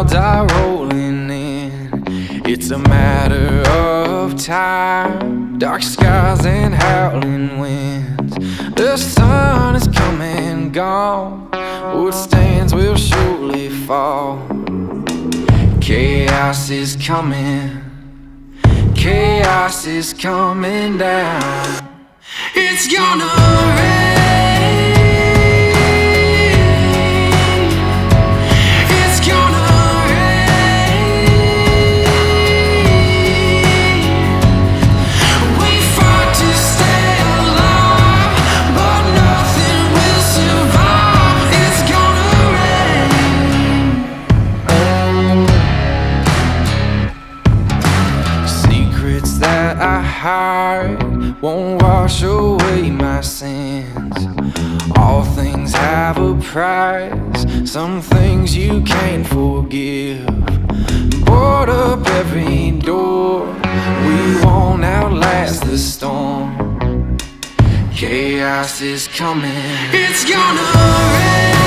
clouds are rolling in. It's a matter of time. Dark skies and howling winds. The sun is come and gone. What stands will surely fall. Chaos is coming. Chaos is coming down. It's gonna rain. It's gonna rain. We fought to stay alive, but nothing will survive. It's gonna rain. Secrets that I hide won't wash away my sins. All things have a price. Some things you can't forgive. Board up every door. We won't outlast the storm. Chaos is coming. It's gonna rain.